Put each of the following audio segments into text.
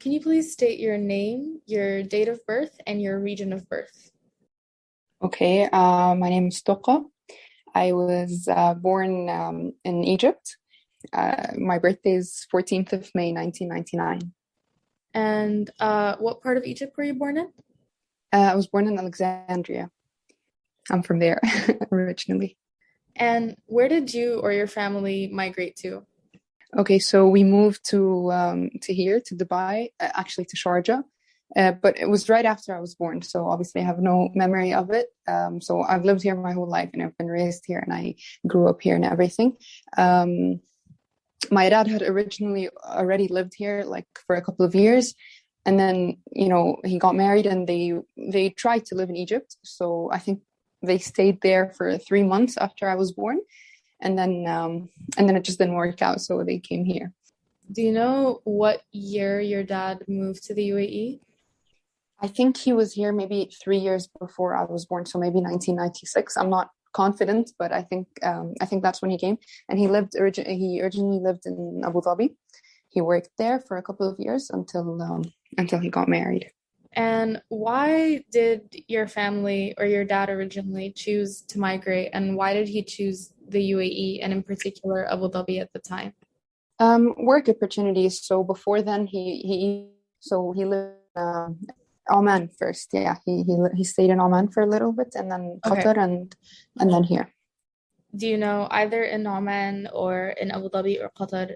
Can you please state your name, your date of birth, and your region of birth? Okay, my name is Touqa. I was born in Egypt. My birthday is 14th of May, 1999. And what part of Egypt were you born in? I was born in Alexandria. I'm from there originally. And where did you or your family migrate to? Okay, so we moved to here, to Dubai, actually to Sharjah. But it was right after I was born, so obviously I have no memory of it. So I've lived here my whole life and I've been raised here and I grew up here and everything. My dad had originally already lived here like for a couple of years, and then he got married and they tried to live in Egypt. So I think they stayed there for 3 months after I was born, and then it just didn't work out, so they came here. Do you know what year your dad moved to the UAE? I think he was here maybe 3 years before I was born, so maybe 1996. I'm not confident, but I think that's when he came. And he originally lived in Abu Dhabi. He worked there for a couple of years until he got married. And why did your family or your dad originally choose to migrate, and why did he choose the UAE and in particular Abu Dhabi at the time? Work opportunities. So before then, he lived Oman first. Yeah, he stayed in Oman for a little bit, and then Okay. Qatar, and then here. Do you know either in Oman or in Abu Dhabi or Qatar,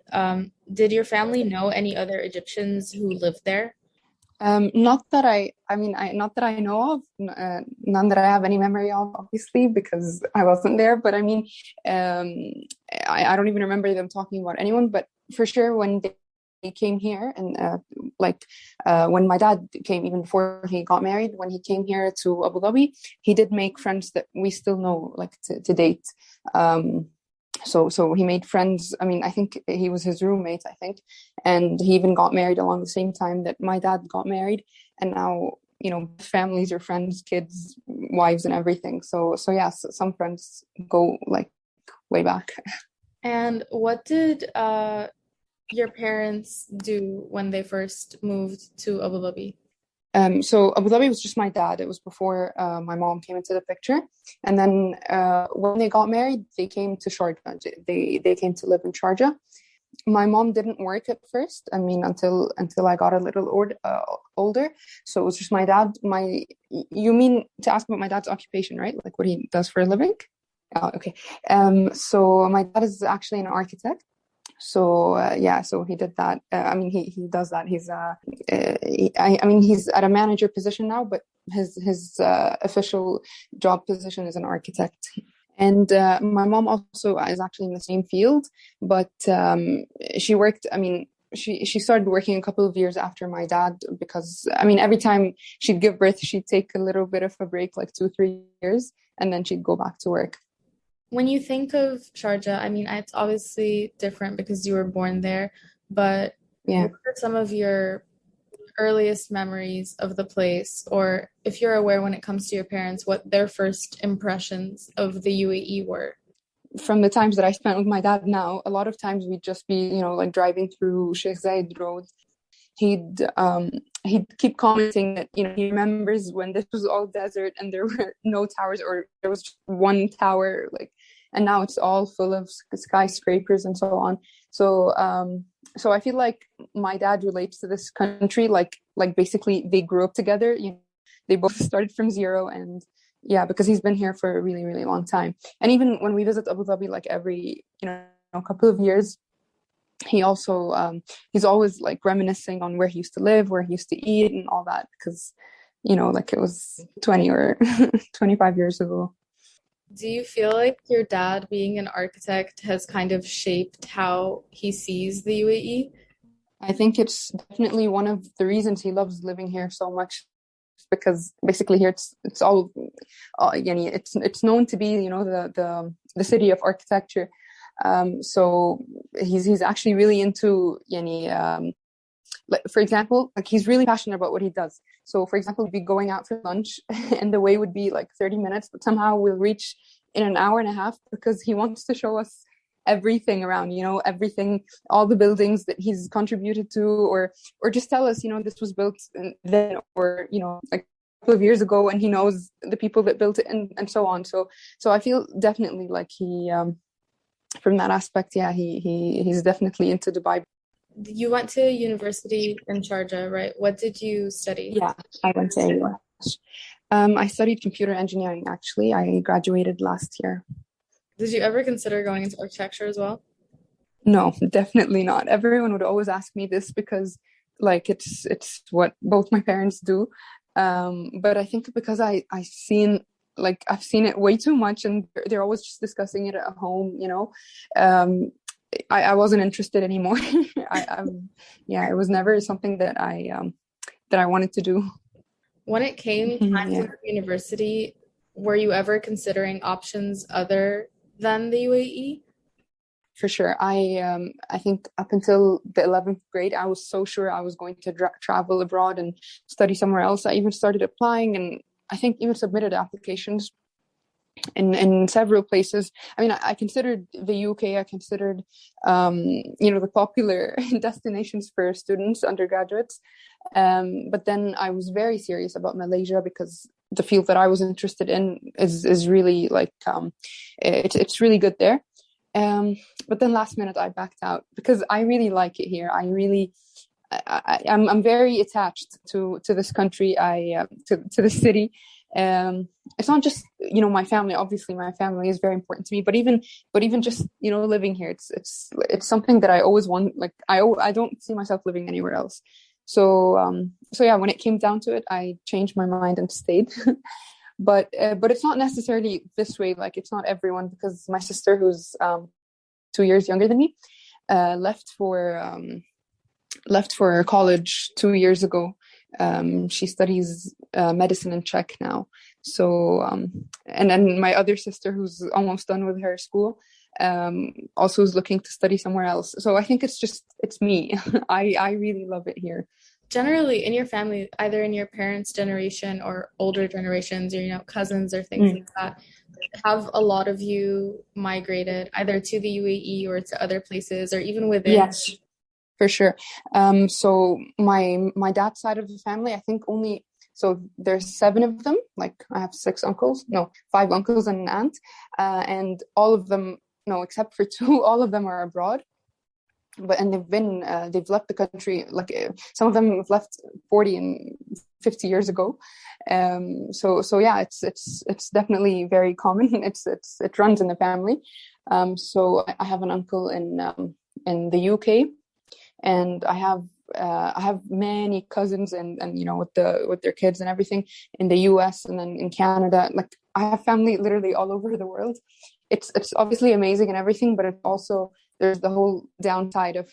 did your family know any other Egyptians who lived there? Not that not that I know of, none that I have any memory of, obviously, because I wasn't there. But I mean, um, I don't even remember them talking about anyone. But for sure, when they came here, and when my dad came, even before he got married, when he came here to Abu Dhabi, he did make friends that we still know, like to date. Um, so he made friends. I mean, I think he was his roommate, I think, and he even got married along the same time that my dad got married. And now, families are friends, kids, wives, and everything. So yes, some friends go like way back. And what did your parents do when they first moved to Abu Dhabi? So Abu Dhabi was just my dad. It was before my mom came into the picture. And then when they got married, they came to Sharjah. They came to live in Sharjah. My mom didn't work at first. I mean, until I got a little older. So it was just my dad. You mean to ask about my dad's occupation, right? Like what he does for a living? Oh, okay. So my dad is actually an architect. So yeah, so he did that. I mean, he does that. I mean, he's at a manager position now, but his official job position is an architect. And my mom also is actually in the same field, but she worked. I mean, she started working a couple of years after my dad, because I mean, every time she'd give birth, she'd take a little bit of a break, like 2 3 years, and then she'd go back to work. When you think of Sharjah, I mean, it's obviously different because you were born there, but Yeah. what are some of your earliest memories of the place, or if you're aware when it comes to your parents, what their first impressions of the UAE were? From the times that I spent with my dad now, a lot of times we'd just be, like driving through Sheikh Zayed Road. He'd keep commenting that, he remembers when this was all desert and there were no towers, or there was just one tower, like, and now it's all full of skyscrapers and so on. So I feel like my dad relates to this country like basically they grew up together. They both started from zero, and yeah, because he's been here for a really, really long time. And even when we visit Abu Dhabi, like every couple of years, he also he's always like reminiscing on where he used to live, where he used to eat, and all that, because like it was 20 or 25 years ago. Do you feel like your dad, being an architect, has kind of shaped how he sees the UAE? I think it's definitely one of the reasons he loves living here so much, because basically here it's all it's known to be the city of architecture. So he's actually really into like, for example, like he's really passionate about what he does. So for example, we'd be going out for lunch and the way would be like 30 minutes, but somehow we'll reach in an hour and a half, because he wants to show us everything around, everything, all the buildings that he's contributed to, or just tell us, this was built then, or, like a couple of years ago, and he knows the people that built it, and so on. So I feel definitely like he, from that aspect, yeah, he's definitely into Dubai. You went to university in Sharjah, right? What did you study? Yeah, I went to AUS. I studied computer engineering, actually. I graduated last year. Did you ever consider going into architecture as well? No, definitely not. Everyone would always ask me this because like it's what both my parents do. But I think because I've seen it way too much, and they're always just discussing it at home. I wasn't interested anymore. Yeah, it was never something that I wanted to do. When it came time to Yeah. go to university, were you ever considering options other than the UAE? For sure. I think up until the 11th grade, I was so sure I was going to travel abroad and study somewhere else. I even started applying, and I think even submitted applications in several places. I mean, I considered the UK. I considered the popular destinations for students, undergraduates. But then I was very serious about Malaysia because the field that I was interested in is really like it's really good there. But then last minute I backed out because I really like it here. I'm very attached to this country. To the city. It's not just my family. Obviously, my family is very important to me. But even just living here, it's something that I always want. Like I don't see myself living anywhere else. So yeah, when it came down to it, I changed my mind and stayed. But it's not necessarily this way. Like it's not everyone, because my sister, who's 2 years younger than me, left for college 2 years ago. She studies medicine in Czech now. So and then my other sister, who's almost done with her school, also is looking to study somewhere else. So I think it's me. I really love it here. Generally, in your family, either in your parents' generation or older generations, or cousins or things like that, have a lot of you migrated either to the UAE or to other places, or even within? Yes, for sure. So my dad's side of the family, I think only, so there's 7 of them. Like I have 6 uncles, no, 5 uncles and an aunt, and all of them, no, except for 2, all of them are abroad. And they've left the country, like some of them have left 40 and 50 years ago. So yeah, it's definitely very common. It runs in the family. So I have an uncle in the UK, and I have many cousins, and with their kids and everything in the US, and then in Canada. Like I have family literally all over the world. It's obviously amazing and everything, but it's also, there's the whole downside of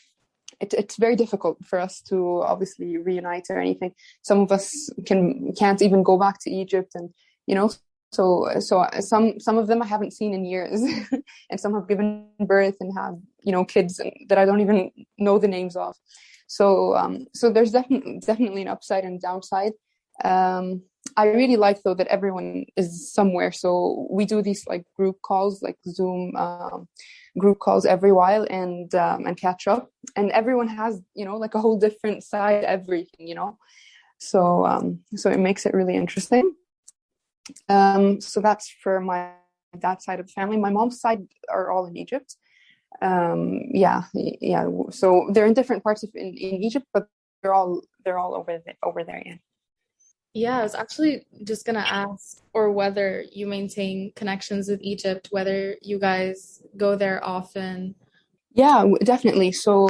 it. It's very difficult for us to obviously reunite or anything. Some of us can't even go back to Egypt, and so some of them I haven't seen in years, and some have given birth and have kids that I don't even know the names of. So there's definitely an upside and downside. I really like, though, that everyone is somewhere. So we do these like group calls, like Zoom group calls every while, and catch up. And everyone has like a whole different side to everything. So it makes it really interesting. So that's for my dad's side of the family. My mom's side are all in Egypt. Yeah. So they're in different parts in Egypt, but they're all over there. Yeah. Yeah, I was actually just gonna ask, or whether you maintain connections with Egypt, whether you guys go there often. Yeah, definitely. So,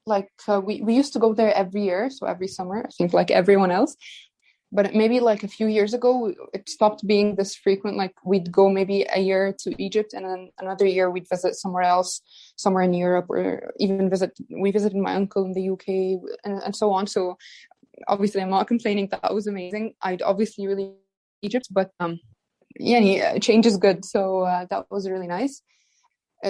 we used to go there every year, so every summer, I think, like everyone else. But maybe like a few years ago, it stopped being this frequent. Like we'd go maybe a year to Egypt, and then another year we'd visit somewhere else, somewhere in Europe, or even we visited my uncle in the UK, and so on. So obviously, I'm not complaining. That was amazing. I'd obviously really Egypt, but yeah, change is good. So that was really nice.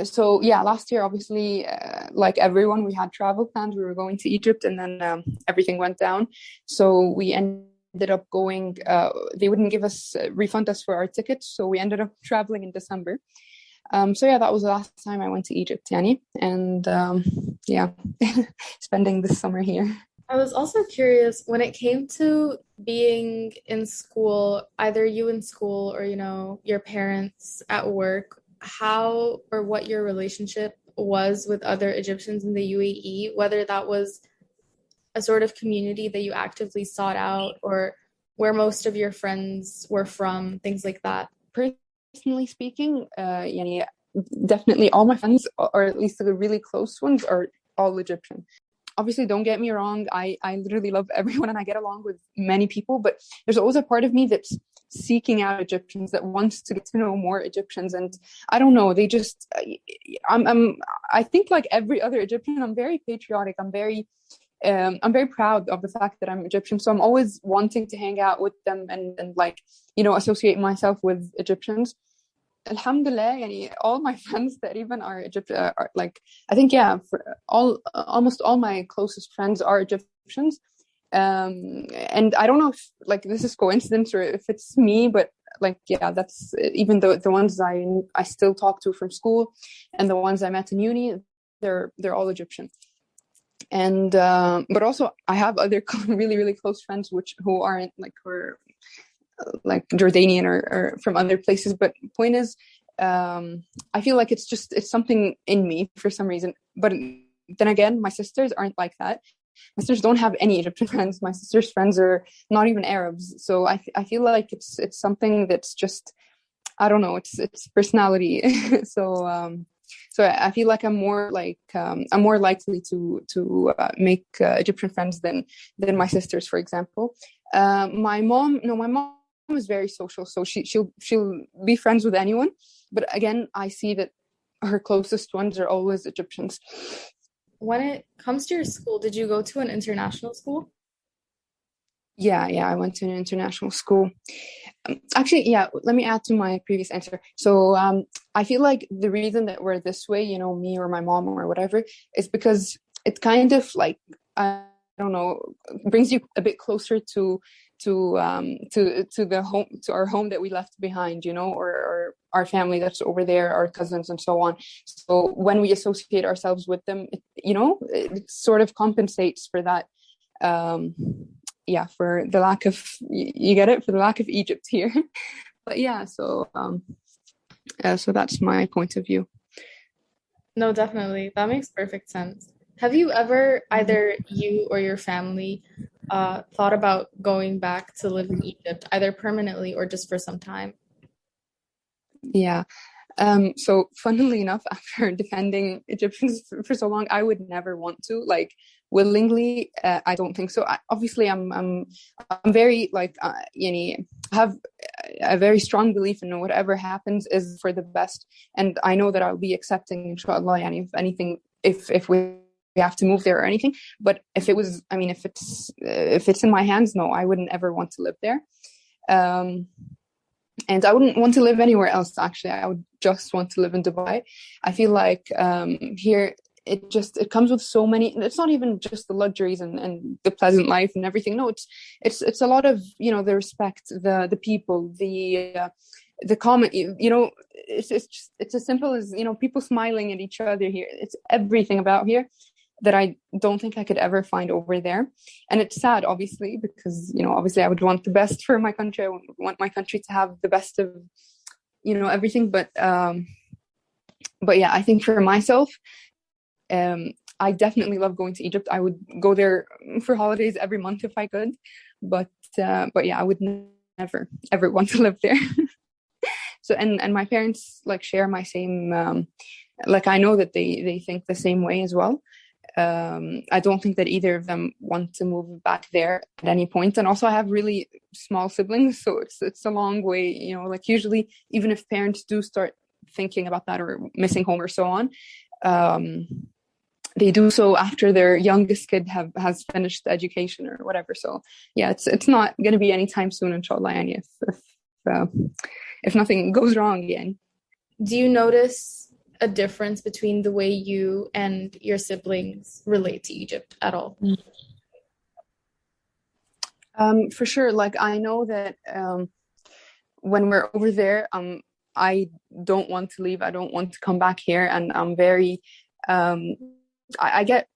So yeah, last year, obviously, like everyone, we had travel plans. We were going to Egypt, and then everything went down. So we ended up going. They wouldn't refund us for our tickets, so we ended up traveling in December. So yeah, that was the last time I went to Egypt, Yani, and yeah, spending this summer here. I was also curious when it came to being in school, either you in school or, your parents at work, how or what your relationship was with other Egyptians in the UAE, whether that was a sort of community that you actively sought out or where most of your friends were from, things like that. Personally speaking, yani, definitely all my friends, or at least the really close ones, are all Egyptian. Obviously, don't get me wrong, I literally love everyone and I get along with many people, but there's always a part of me that's seeking out Egyptians, that wants to get to know more Egyptians. And I don't know, they just, I think like every other Egyptian, I'm very patriotic. I'm very proud of the fact that I'm Egyptian. So I'm always wanting to hang out with them and like, associate myself with Egyptians. Alhamdulillah, yani, all my friends that even are Egyptian are like, I think, yeah, for almost all my closest friends are Egyptians. And I don't know if like this is coincidence or if it's me, but like, yeah, that's even the ones I still talk to from school and the ones I met in uni, they're all Egyptian. And but also I have other really really close friends who aren't like, who are like Jordanian or from other places. But point is, I feel like it's something in me for some reason. But then again, my sisters aren't like that. My sisters don't have any Egyptian friends. My sisters' friends are not even Arabs. So I feel like it's something that's just, I don't know, it's personality. So I feel like I'm more likely to make Egyptian friends than my sisters, for example. My mom, no, my mom is very social, so she'll be friends with anyone. But again, I see that her closest ones are always Egyptians. When it comes to your school, did you go to an international school? Yeah, I went to an international school. Actually, yeah, let me add to my previous answer. So I feel like the reason that we're this way, me or my mom or whatever, is because it kind of like, I don't know, brings you a bit closer to the home, to our home that we left behind, or our family that's over there, our cousins and so on. So when we associate ourselves with them, it sort of compensates for that. Yeah, for the lack of, you get it, for the lack of Egypt here. But yeah, so that's my point of view. No, definitely. That makes perfect sense. Have you ever, either you or your family, thought about going back to live in Egypt, either permanently or just for some time? Yeah. So funnily enough, after defending Egyptians for so long, I would never want to, like, willingly. I don't think so. Obviously, I'm very like, have a very strong belief in whatever happens is for the best, and I know that I'll be accepting, inshallah. Yani, if anything, if we have to move there or anything. But if it was, I mean, if it's in my hands, no, I wouldn't ever want to live there. And I wouldn't want to live anywhere else, actually. I would just want to live in Dubai. I feel like here it comes with so many, it's not even just the luxuries and the pleasant life and everything. No, it's a lot of, the respect, the people, the comment, it's as simple as, people smiling at each other here. It's everything about here that I don't think I could ever find over there. And it's sad, obviously, because, obviously I would want the best for my country. I would want my country to have the best of, everything. But yeah, I think for myself, I definitely love going to Egypt. I would go there for holidays every month if I could. But yeah, I would never, ever want to live there. So, and my parents like share my same, like, I know that they think the same way as well. I don't think that either of them want to move back there at any point. And also I have really small siblings, so it's a long way, like usually even if parents do start thinking about that or missing home or so on, they do so after their youngest kid has finished education or whatever. So yeah, it's not going to be anytime soon, inshallah, yani, if nothing goes wrong again. Do you notice a difference between the way you and your siblings relate to Egypt at all? For sure. Like, I know that when we're over there, I don't want to leave. I don't want to come back here, and I'm very I get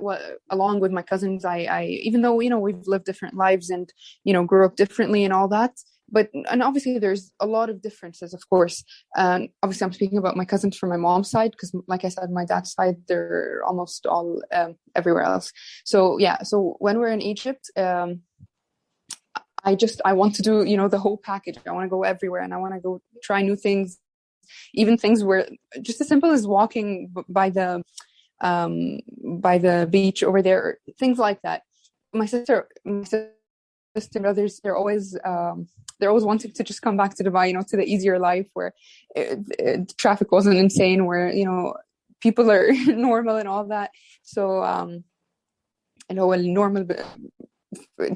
what along with my cousins. I even though we've lived different lives and grew up differently and all that, and obviously there's a lot of differences, of course. And obviously I'm speaking about my cousins from my mom's side because, like I said, my dad's side they're almost all everywhere else. So yeah, so when we're in Egypt, I want to do the whole package. I want to go everywhere and I want to go try new things, even things where just as simple as walking by the beach over there, things like that. My sister and others, they're always wanting to just come back to Dubai, to the easier life where traffic wasn't insane, where people are normal and all that. So normal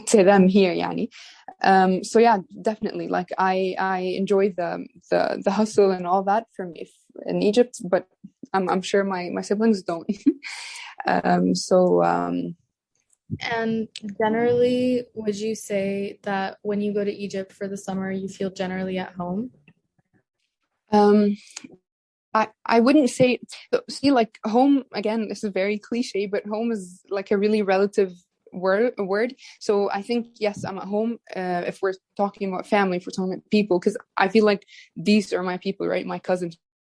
to them here, yani. So yeah, definitely. Like I enjoy the hustle and all that from in Egypt, but I'm sure my siblings don't. And generally, would you say that when you go to Egypt for the summer, you feel generally at home? I wouldn't say, see, like home, again, this is very cliche, but home is like a really relative word. So I think, yes, I'm at home if we're talking about family, if we're talking about people, because I feel like these are my people, right? My cousins,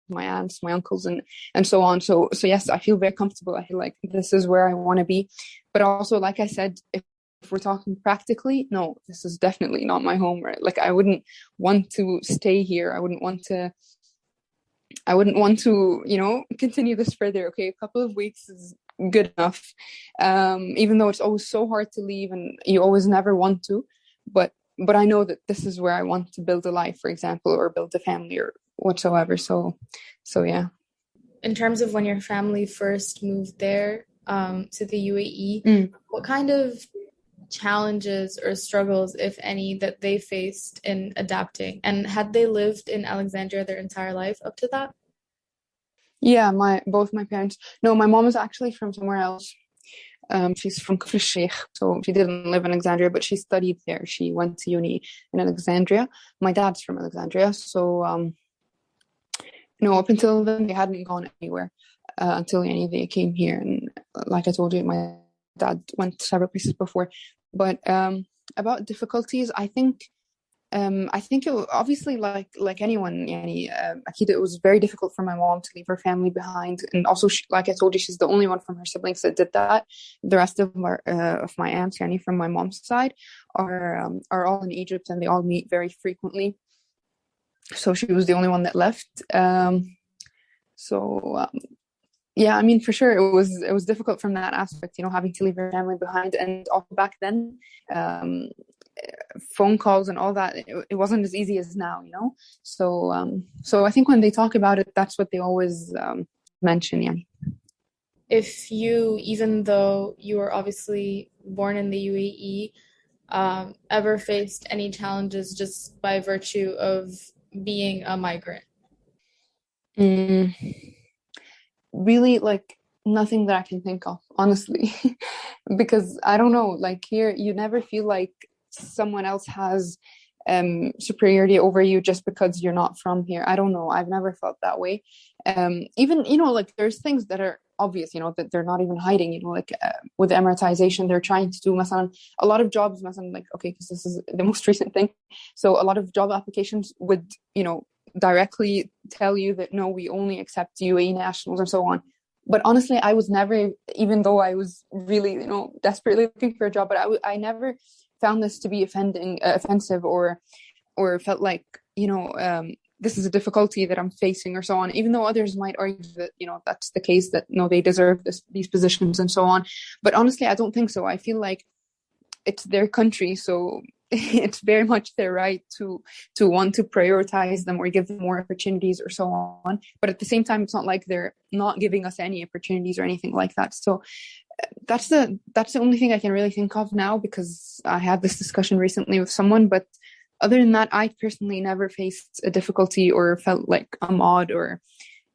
my aunts, my uncles, and so on. So yes, I feel very comfortable. I feel like this is where I want to be. But also, like I said, if we're talking practically, no, this is definitely not my home, right? Like I wouldn't want to stay here. I wouldn't want to continue this further. Okay, a couple of weeks is good enough. Even though it's always so hard to leave and you always never want to, but I know that this is where I want to build a life, for example, or build a family or whatsoever. So yeah. In terms of when your family first moved there to the UAE, what kind of challenges or struggles, if any, that they faced in adapting? And had they lived in Alexandria their entire life up to that? Yeah, both my parents. No, my mom is actually from somewhere else. She's from Kufr Sheikh, so she didn't live in Alexandria, but she studied there. She went to uni in Alexandria. My dad's from Alexandria, so up until then they hadn't gone anywhere until they came here. And like I told you, my dad went to several places before. But about difficulties, I think it was obviously like anyone, Akida, it was very difficult for my mom to leave her family behind, and also like I told you, she's the only one from her siblings that did that. The rest of my aunts, from my mom's side, are all in Egypt, and they all meet very frequently. So she was the only one that left. Yeah, I mean, for sure, it was difficult from that aspect, having to leave her family behind, and also back then. Phone calls and all that, it wasn't as easy as now, so I think when they talk about it, that's what they always mention. Yeah. If you, even though you were obviously born in the UAE, ever faced any challenges just by virtue of being a migrant? Really, like nothing that I can think of, honestly. Because I don't know, like here you never feel like someone else has superiority over you just because you're not from here. I don't know, I've never felt that way. Even like there's things that are obvious, that they're not even hiding, like with Emiratization, they're trying to do a lot of jobs, like, okay, because this is the most recent thing, so a lot of job applications would directly tell you that no, we only accept UAE nationals and so on. But honestly, I was never, even though I was really desperately looking for a job, but I never found this to be offensive or felt like this is a difficulty that I'm facing or so on, even though others might argue that that's the case, that no, they deserve these positions and so on. But honestly, I don't think so. I feel like it's their country, so it's very much their right to want to prioritize them or give them more opportunities or so on. But at the same time, it's not like they're not giving us any opportunities or anything like that. So that's the only thing I can really think of now, because I had this discussion recently with someone. But other than that, I personally never faced a difficulty or felt like I'm odd or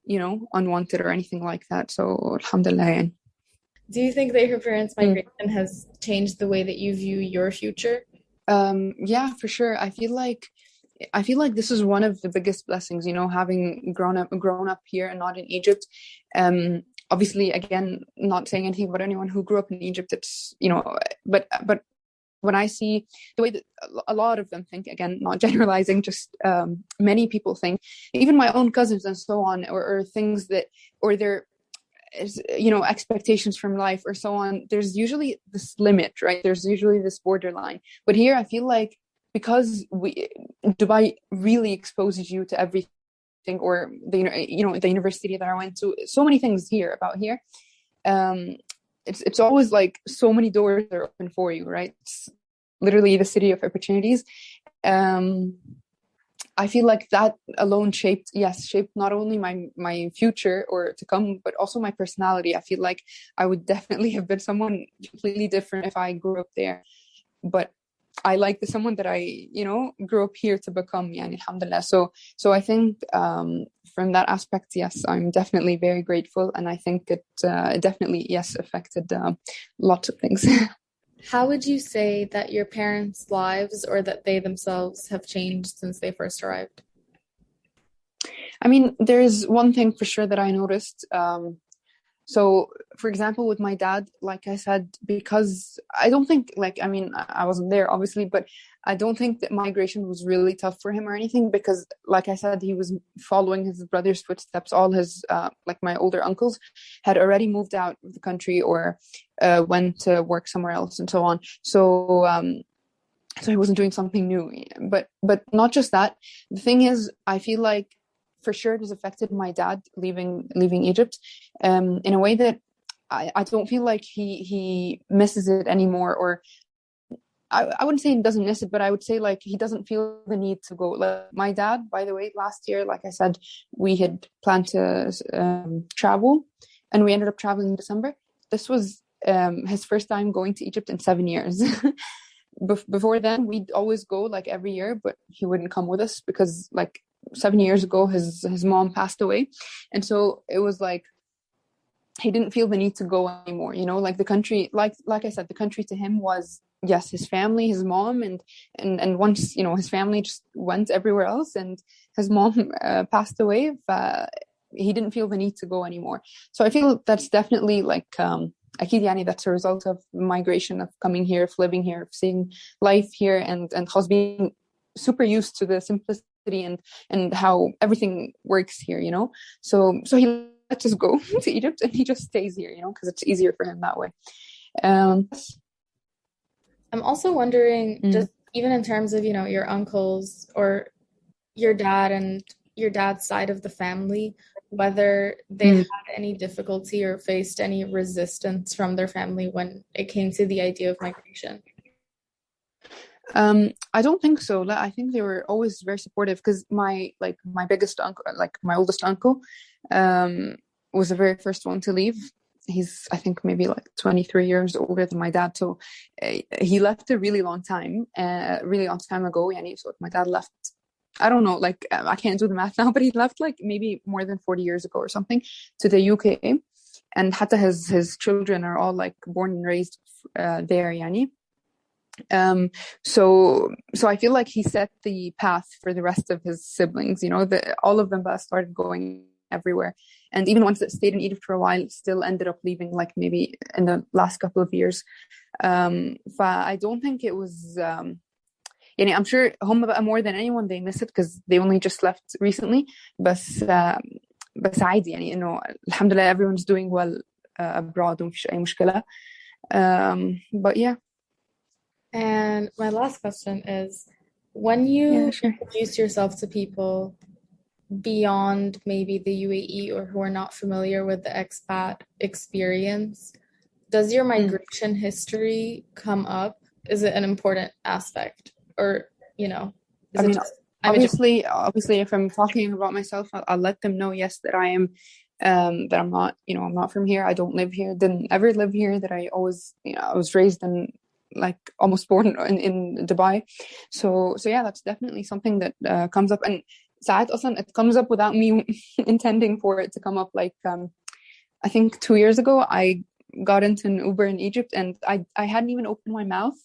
unwanted or anything like that. So alhamdulillah. Do you think that your parents' migration has changed the way that you view your future? Yeah, for sure. I feel like I feel like this is one of the biggest blessings, having grown up here and not in Egypt. Obviously, again, not saying anything about anyone who grew up in Egypt. It's, but when I see the way that a lot of them think, again, not generalizing, just many people think, even my own cousins and so on, or things that, or their, expectations from life or so on, there's usually this limit, right? There's usually this borderline. But here, I feel like because Dubai really exposes you to everything, or the university that I went to, so many things about here. It's always like so many doors are open for you, right? It's literally the city of opportunities. I feel like that alone shaped not only my future or to come, but also my personality. I feel like I would definitely have been someone completely different if I grew up there. But I like the someone that I, grew up here to become, yani, alhamdulillah. So I think from that aspect, yes, I'm definitely very grateful. And I think it definitely, yes, affected lots of things. How would you say that your parents' lives or that they themselves have changed since they first arrived? I mean, there's one thing for sure that I noticed. So, for example, with my dad, like I said, because I don't think, I wasn't there, obviously, but I don't think that migration was really tough for him or anything, because, like I said, he was following his brother's footsteps. All his, my older uncles had already moved out of the country or went to work somewhere else and so on. So he wasn't doing something new. But not just that. The thing is, I feel like for sure it has affected my dad leaving Egypt in a way that I don't feel like he misses it anymore, or I wouldn't say he doesn't miss it, but I would say like he doesn't feel the need to go. Like my dad, by the way, last year, like I said, we had planned to travel, and we ended up traveling in December. This was his first time going to Egypt in 7 years. Before then, we'd always go like every year, but he wouldn't come with us because like 7 years ago his mom passed away, and so it was like he didn't feel the need to go anymore, like the country, like I said, the country to him was, yes, his family, his mom, and once his family just went everywhere else and his mom passed away, he didn't feel the need to go anymore. So I feel that's definitely like أكيد يعني that's a result of migration, of coming here, of living here, of seeing life here, and being super used to the simplicity and how everything works here, so he lets us go to Egypt, and he just stays here, because it's easier for him that way. I'm also wondering, just even in terms of, your uncles or your dad and your dad's side of the family, whether they had any difficulty or faced any resistance from their family when it came to the idea of migration. I don't think so. I think they were always very supportive, because my biggest uncle, like my oldest uncle, was the very first one to leave. He's, I think, maybe like 23 years older than my dad. So he left a really long time ago. Yani, so my dad left, I don't know, like I can't do the math now, but he left like maybe more than 40 years ago or something to the UK. And hatta his children are all like born and raised there, yani. So I feel like he set the path for the rest of his siblings, that all of them started going everywhere. And even ones that stayed in Egypt for a while still ended up leaving, like maybe in the last couple of years. I don't think it was, I'm sure هم بقى more than anyone they miss it because they only just left recently. بس عادي يعني إنه الحمد لله everyone's doing well abroad ومفيش أي مشكلة. But yeah. And my last question is, when you introduce yourself to people beyond maybe the UAE or who are not familiar with the expat experience, does your migration history come up? Is it an important aspect? Or, obviously, if I'm talking about myself, I'll let them know, yes, that I am, that I'm not, I'm not from here. I don't live here, didn't ever live here, that I always, I was raised in, like, almost born in Dubai. So yeah, that's definitely something that comes up. And ساعات أصلا it comes up without me intending for it to come up. Like, I think 2 years ago, I got into an Uber in Egypt, and I hadn't even opened my mouth.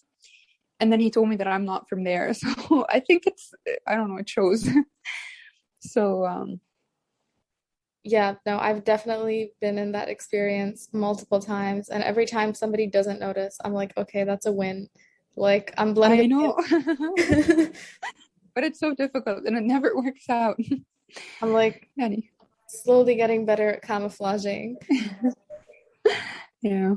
And then he told me that I'm not from there. So I think I don't know, it shows. So, Yeah, no, I've definitely been in that experience multiple times. And every time somebody doesn't notice, I'm like, okay, that's a win. Like, I'm blending I know, in. but it's so difficult and it never works out. I'm like Any. slowly getting better at camouflaging. Yeah.